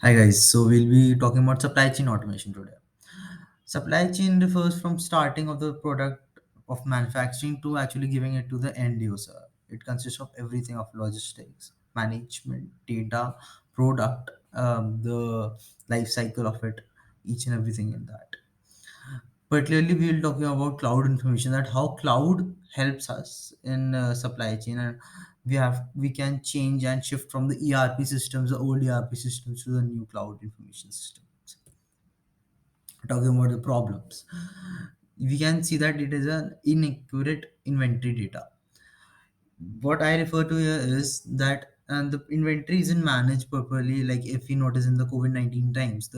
Hi guys, so we'll be talking about supply chain automation today. Supply chain refers from starting of the product of manufacturing to actually giving it to the end user. It consists of everything of logistics, management, data, product, the life cycle of it, each and everything in that. Particularly, we will talking about cloud information, that how cloud helps us in supply chain, and we can change and shift from the ERP systems, the old ERP systems, to the new cloud information systems. Talking about the problems, we can see that it is an inaccurate inventory data. What I refer to here is that the inventory isn't managed properly. Like if we notice in the COVID-19 times,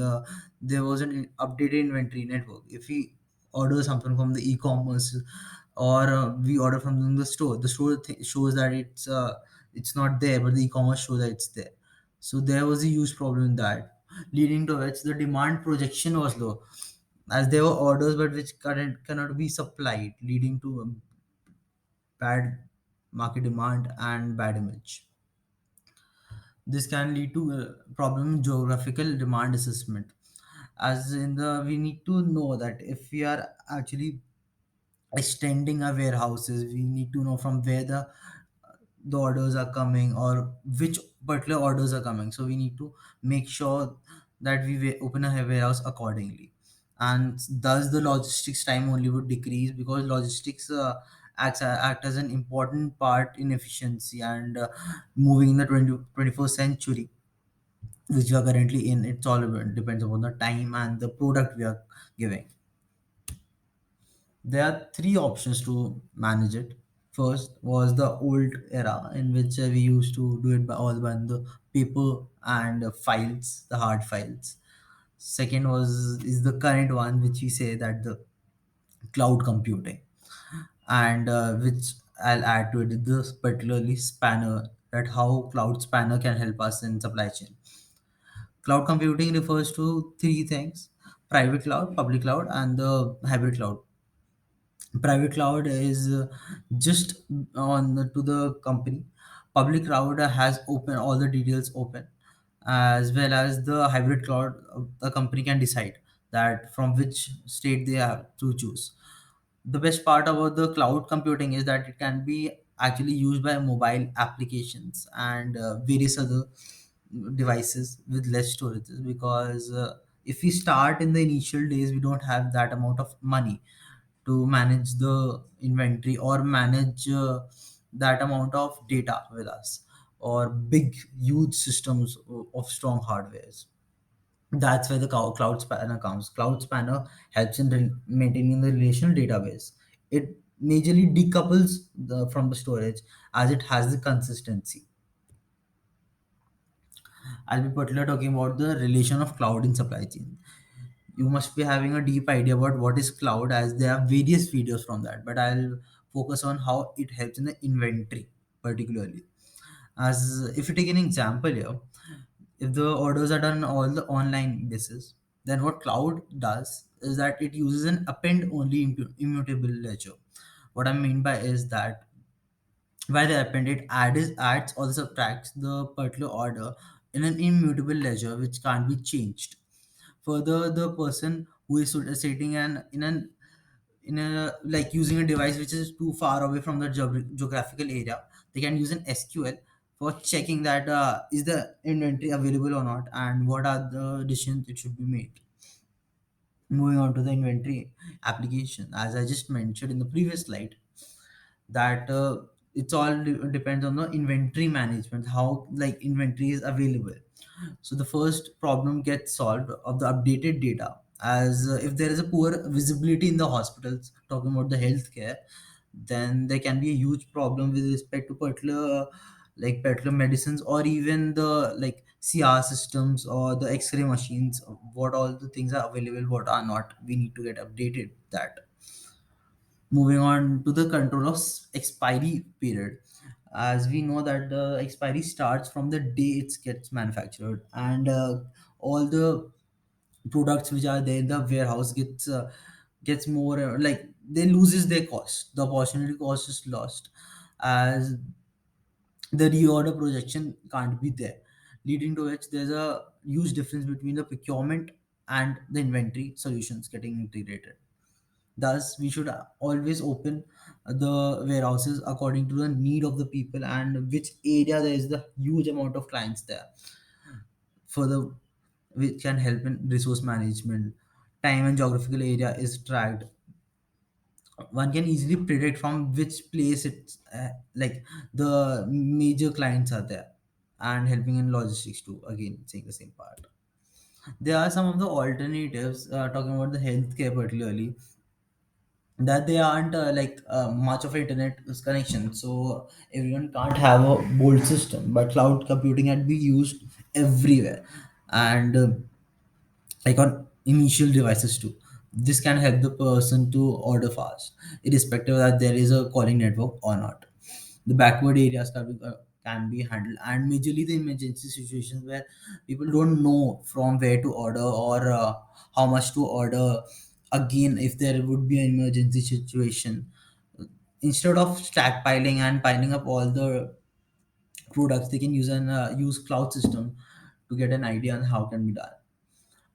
there was an updated inventory network. If we order something from the e-commerce, or we order from the store, shows that it's not there, but the e-commerce shows that it's there. So there was a huge problem in that, leading to which the demand projection was low, as there were orders but which cannot be supplied, leading to bad market demand and bad image. This can lead to a problem in geographical demand assessment. As in the we need to know that if we are actually extending our warehouses, we need to know from where the orders are coming, or which particular orders are coming. So we need to make sure that we open a warehouse accordingly, and thus the logistics time only would decrease, because logistics act as an important part in efficiency and moving in the 21st century which we are currently in. It's all depends upon the time and the product we are giving. There are three options to manage it. First was the old era, in which we used to do it by the paper and files, the hard files. Second was is the current one, which we say that the cloud computing, and which I'll add to it this particularly Spanner, that how Cloud Spanner can help us in supply chain. Cloud computing refers to three things: private cloud, public cloud, and the hybrid cloud. Private cloud is just on to the company. Public cloud has open all the details open, as well as the hybrid cloud. The company can decide that from which state they have to choose. The best part about the cloud computing is that it can be actually used by mobile applications and various other devices with less storage, because if we start in the initial days, we don't have that amount of money to manage the inventory or manage that amount of data with us, or big huge systems of strong hardwares. That's where the cloud spanner comes. Cloud spanner helps in maintaining the relational database. It majorly decouples from the storage, as it has the consistency. I'll be particularly talking about the relation of cloud in supply chain. You must be having a deep idea about what is cloud, as there are various videos from that, but I'll focus on how it helps in the inventory particularly. As if you take an example here, if the orders are done on all the online basis, then what cloud does is that it uses an append only immutable ledger. What I mean by is that by the append, it adds or subtracts the particular order in an immutable ledger which can't be changed. Further, the person who is sitting and in a like using a device which is too far away from the geographical area, they can use an SQL for checking that is the inventory available or not, and what are the decisions it should be made. Moving on to the inventory application, as I just mentioned in the previous slide, that it's all depends on the inventory management, how like inventory is available. So the first problem gets solved of the updated data, as if there is a poor visibility in the hospitals, talking about the healthcare, then there can be a huge problem with respect to particular like particular medicines, or even the like CR systems or the X-ray machines. What all the things are available, what are not, we need to get updated that. Moving on to the control of expiry period, as we know that the expiry starts from the day it gets manufactured, and all the products which are there in the warehouse gets more like they loses their cost, the opportunity cost is lost, as the reorder projection can't be there. leading to which there's a huge difference between the procurement and the inventory solutions getting integrated. Thus, we should always open the warehouses according to the need of the people and which area there is the huge amount of clients there. Further, which can help in resource management. Time and geographical area is tracked. One can easily predict from which place it's like the major clients are there, and helping in logistics too. Again, saying the same part. There are some of the alternatives talking about the healthcare particularly, that they aren't much of internet connection, so everyone can't have a bold system, but cloud computing had been used everywhere, and like on initial devices too. This can help the person to order fast, irrespective that there is a calling network or not. The backward areas can be handled, and majorly the emergency situations where people don't know from where to order or how much to order. Again, if there would be an emergency situation, instead of stockpiling and piling up all the products, they can use cloud system to get an idea on how can be done.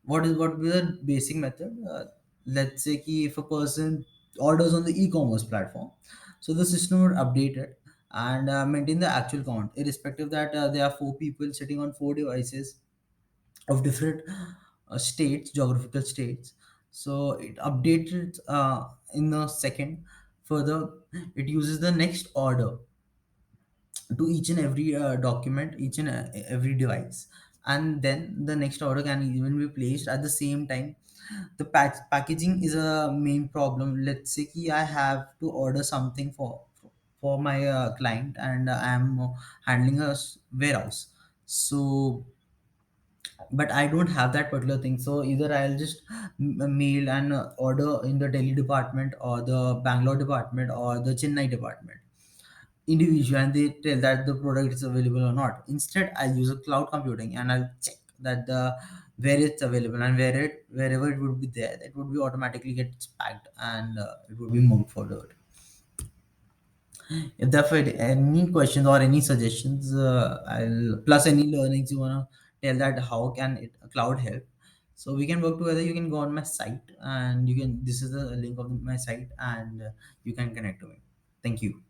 What be the basic method? Let's say ki if a person orders on the e-commerce platform, so the system would update it and maintain the actual count, irrespective that there are four people sitting on four devices of different states, geographical states. So it updated in a second. Further, it uses the next order to each and every document, each and every device, and then the next order can even be placed at the same time. The packaging is a main problem. Let's say ki I have to order something for my client, and I am handling a warehouse. So but I don't have that particular thing, so either I'll just mail and order in the Delhi department or the Bangalore department or the Chennai department individual, and they tell that the product is available or not. Instead, I use a cloud computing and I'll check that the where it's available, and wherever it would be there, it would be automatically gets packed, and it would be moved forward. If there are any questions or any suggestions, I'll plus any learnings you wanna tell that how can it cloud help. So we can work together. You can go on my site, and you can. This is the link of my site, and you can connect to me. Thank you.